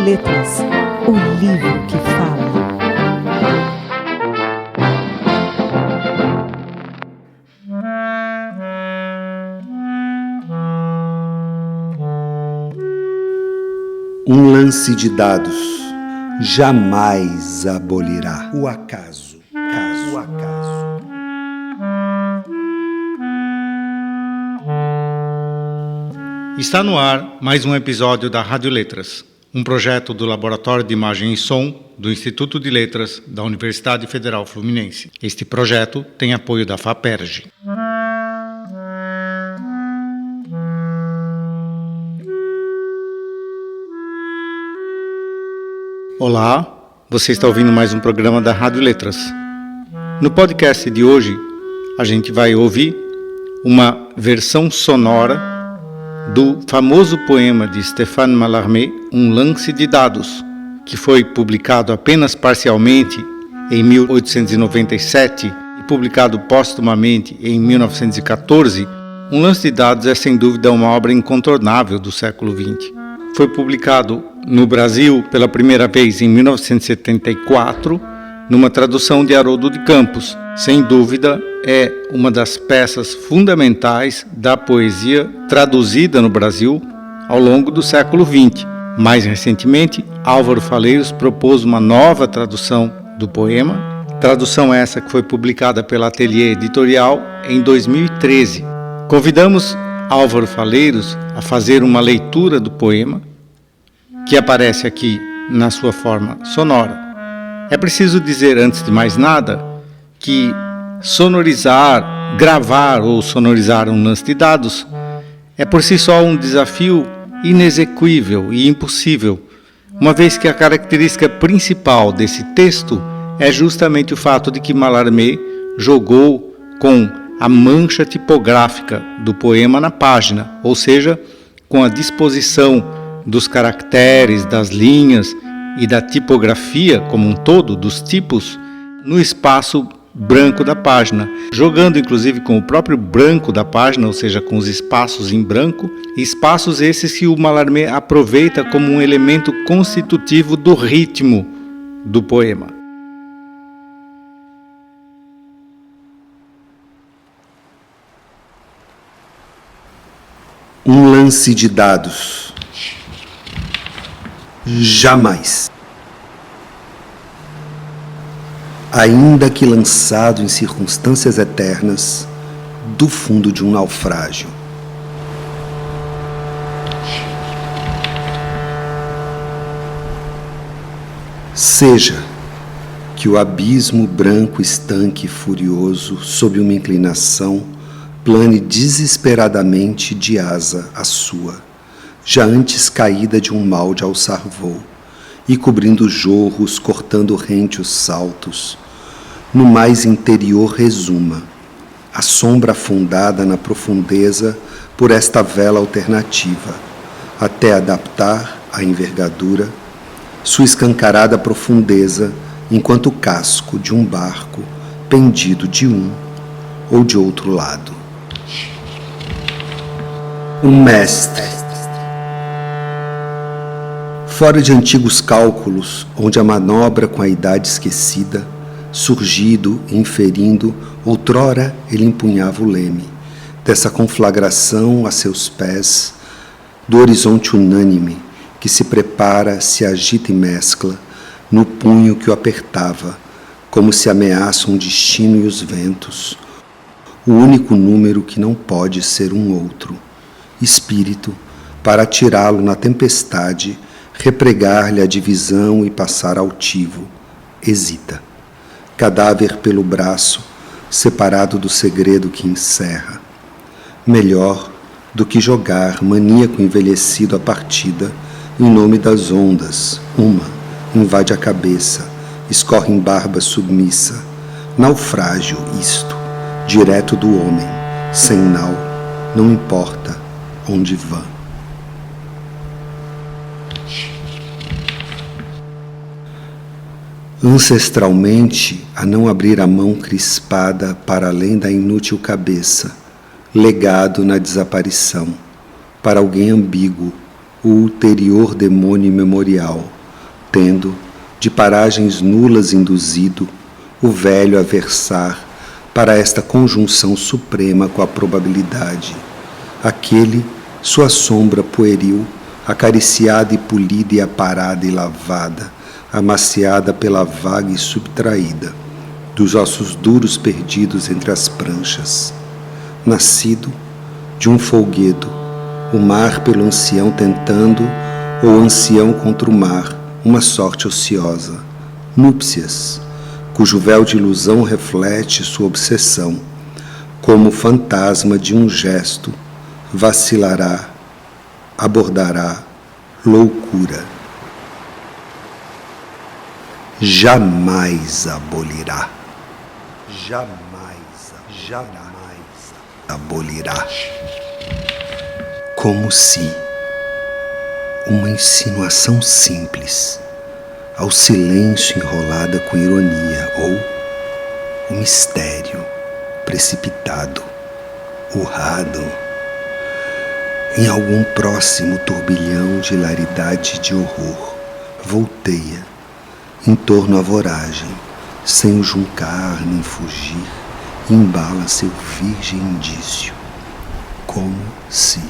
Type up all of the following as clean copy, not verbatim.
Letras, o livro que fala. Um lance de dados jamais abolirá o acaso. Está no ar mais um episódio da Rádio Letras, um projeto do Laboratório de Imagem e Som do Instituto de Letras da Universidade Federal Fluminense. Este projeto tem apoio da FAPERJ. Olá, você está ouvindo mais um programa da Rádio Letras. No podcast de hoje, a gente vai ouvir uma versão sonora do famoso poema de Stéphane Mallarmé, Um Lance de Dados, que foi publicado apenas parcialmente em 1897 e publicado póstumamente em 1914. Um Lance de Dados é sem dúvida uma obra incontornável do século XX. Foi publicado no Brasil pela primeira vez em 1974, numa tradução de Haroldo de Campos. Sem dúvida, é uma das peças fundamentais da poesia traduzida no Brasil ao longo do século XX. Mais recentemente, Álvaro Faleiros propôs uma nova tradução do poema, tradução essa que foi publicada pela Ateliê Editorial em 2013. Convidamos Álvaro Faleiros a fazer uma leitura do poema, que aparece aqui na sua forma sonora. É preciso dizer, antes de mais nada, que sonorizar, gravar ou sonorizar um lance de dados é por si só um desafio inexequível e impossível, uma vez que a característica principal desse texto é justamente o fato de que Mallarmé jogou com a mancha tipográfica do poema na página, ou seja, com a disposição dos caracteres, das linhas e da tipografia como um todo, dos tipos, no espaço branco da página, jogando inclusive com o próprio branco da página, ou seja, com os espaços em branco, espaços esses que o Mallarmé aproveita como um elemento constitutivo do ritmo do poema. Um lance de dados jamais, ainda que lançado em circunstâncias eternas, do fundo de um naufrágio. Seja que o abismo branco estanque e furioso, sob uma inclinação, plane desesperadamente de asa a sua, já antes caída de um mal de alçar voo, e cobrindo jorros, cortando rente os saltos, no mais interior resuma, a sombra afundada na profundeza por esta vela alternativa, até adaptar à envergadura sua escancarada profundeza, enquanto o casco de um barco pendido de um ou de outro lado. Um mestre, fora de antigos cálculos, onde a manobra com a idade esquecida, surgido e inferindo, outrora ele empunhava o leme, dessa conflagração a seus pés, do horizonte unânime, que se prepara, se agita e mescla, no punho que o apertava, como se ameaçam o destino e os ventos, o único número que não pode ser um outro, espírito, para atirá-lo na tempestade, repregar-lhe a divisão e passar altivo. Hesita. Cadáver pelo braço, separado do segredo que encerra. Melhor do que jogar, maníaco envelhecido a partida, em nome das ondas, uma invade a cabeça, escorre em barba submissa. Naufrágio isto, direto do homem, sem nau, não importa onde vá. Ancestralmente, a não abrir a mão crispada para além da inútil cabeça, legado na desaparição, para alguém ambíguo, o ulterior demônio imemorial, tendo, de paragens nulas induzido, o velho a versar para esta conjunção suprema com a probabilidade, aquele, sua sombra pueril, acariciada e polida e aparada e lavada, amaciada pela vaga e subtraída, dos ossos duros perdidos entre as pranchas, nascido de um folguedo, o mar pelo ancião tentando, ou ancião contra o mar, uma sorte ociosa, núpcias, cujo véu de ilusão reflete sua obsessão, como o fantasma de um gesto, vacilará, abordará loucura. Jamais abolirá. Jamais abolirá. Como se uma insinuação simples, ao silêncio enrolada com ironia, ou o mistério precipitado, urrado, em algum próximo turbilhão de hilaridade e de horror, volteia em torno à voragem, sem o juncar nem fugir, embala seu virgem indício, como se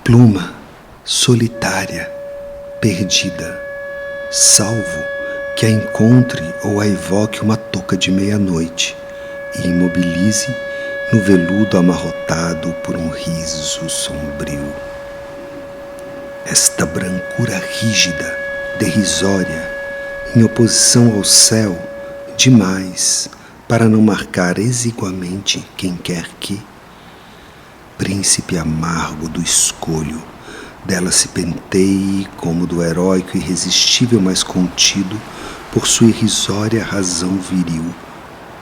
pluma solitária, perdida, salvo que a encontre ou a evoque uma touca de meia-noite e imobilize no veludo amarrotado por um riso sombrio. Esta brancura rígida, derrisória, em oposição ao céu, demais para não marcar exiguamente quem quer que, príncipe amargo do escolho, dela se penteie como do heróico irresistível mais contido por sua irrisória razão viril,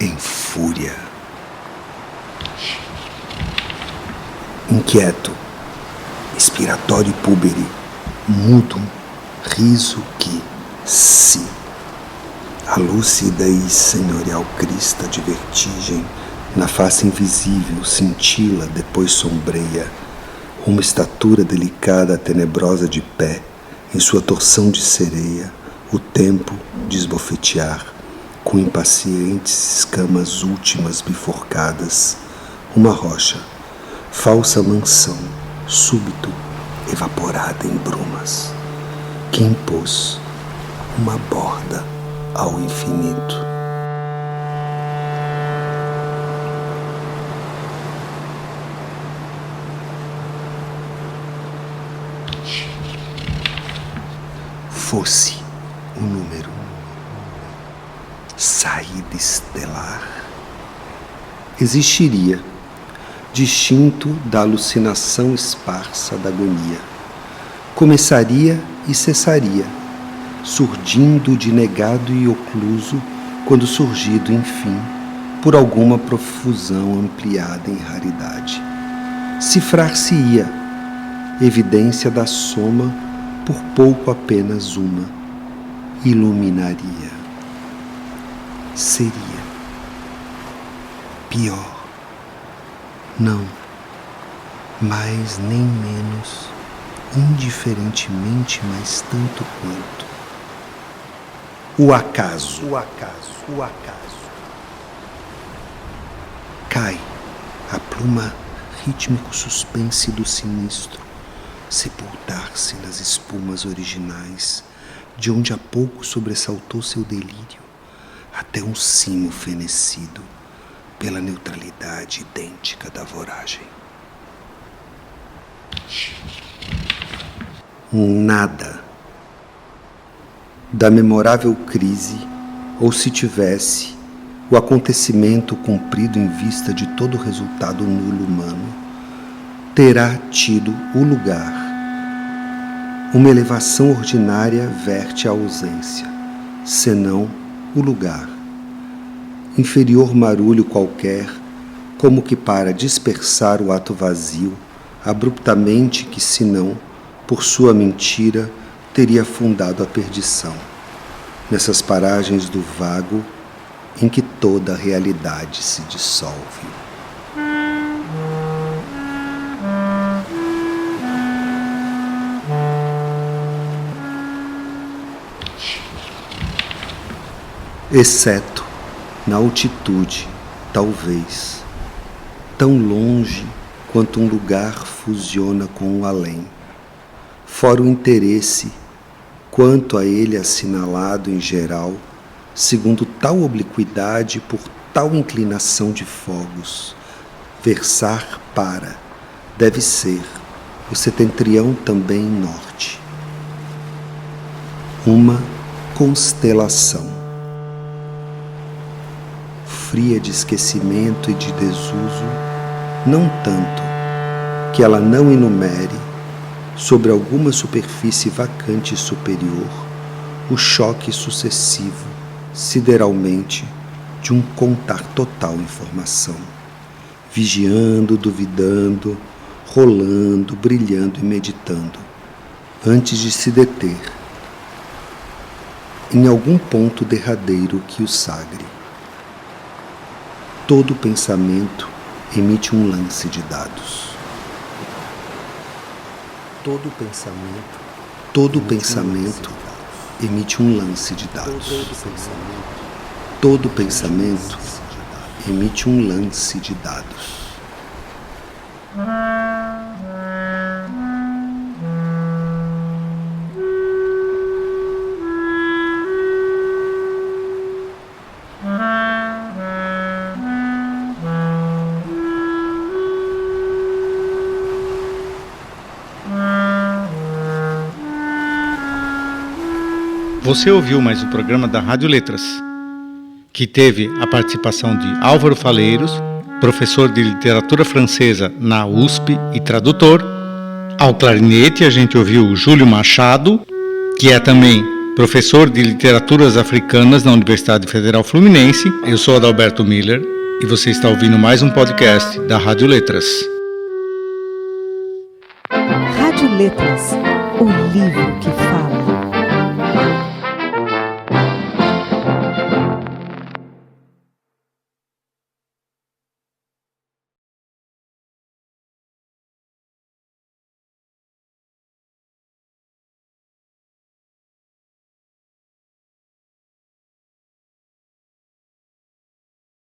em fúria. Inquieto, expiratório e púbere, mudo, riso que, se a lúcida e senhorial crista de vertigem na face invisível cintila, depois sombreia, uma estatura delicada, tenebrosa de pé, em sua torção de sereia, o tempo de esbofetear, com impacientes escamas últimas biforcadas, uma rocha, falsa mansão, súbito, evaporada em brumas, que impôs uma borda ao infinito. Fosse um número, saída estelar, existiria, distinto da alucinação esparsa da agonia, começaria e cessaria, surgindo de negado e ocluso, quando surgido, enfim, por alguma profusão ampliada em raridade. Cifrar-se-ia, evidência da soma, por pouco apenas uma, iluminaria. Seria pior, não, mais nem menos, indiferentemente, mas tanto quanto o acaso. Cai a pluma rítmico suspense do sinistro, sepultar-se nas espumas originais, de onde há pouco sobressaltou seu delírio, até um cimo fenecido pela neutralidade idêntica da voragem. Nada da memorável crise, ou se tivesse, o acontecimento cumprido em vista de todo o resultado nulo humano, terá tido o lugar. Uma elevação ordinária verte a ausência, senão o lugar. Inferior marulho qualquer, como que para dispersar o ato vazio, abruptamente que, senão, por sua mentira, teria fundado a perdição, nessas paragens do vago em que toda a realidade se dissolve. exceto na altitude, talvez, tão longe quanto um lugar fusiona com o além, fora o interesse quanto a ele assinalado em geral, segundo tal obliquidade por tal inclinação de fogos, versar para, deve ser, o setentrião também norte. Uma constelação, fria de esquecimento e de desuso, não tanto que ela não enumere, sobre alguma superfície vacante superior, o choque sucessivo, sideralmente, de um contar total em formação, vigiando, duvidando, rolando, brilhando e meditando, antes de se deter, em algum ponto derradeiro que o sagre. Todo pensamento emite um lance de dados. Todo pensamento emite um lance de dados. Todo pensamento emite um lance de dados. Você ouviu mais um programa da Rádio Letras, que teve a participação de Álvaro Faleiros, professor de literatura francesa na USP e tradutor. Ao clarinete a gente ouviu o Júlio Machado, que é também professor de literaturas africanas na Universidade Federal Fluminense. Eu sou Adalberto Miller e você está ouvindo mais um podcast da Rádio Letras. Rádio Letras, o livro que fala.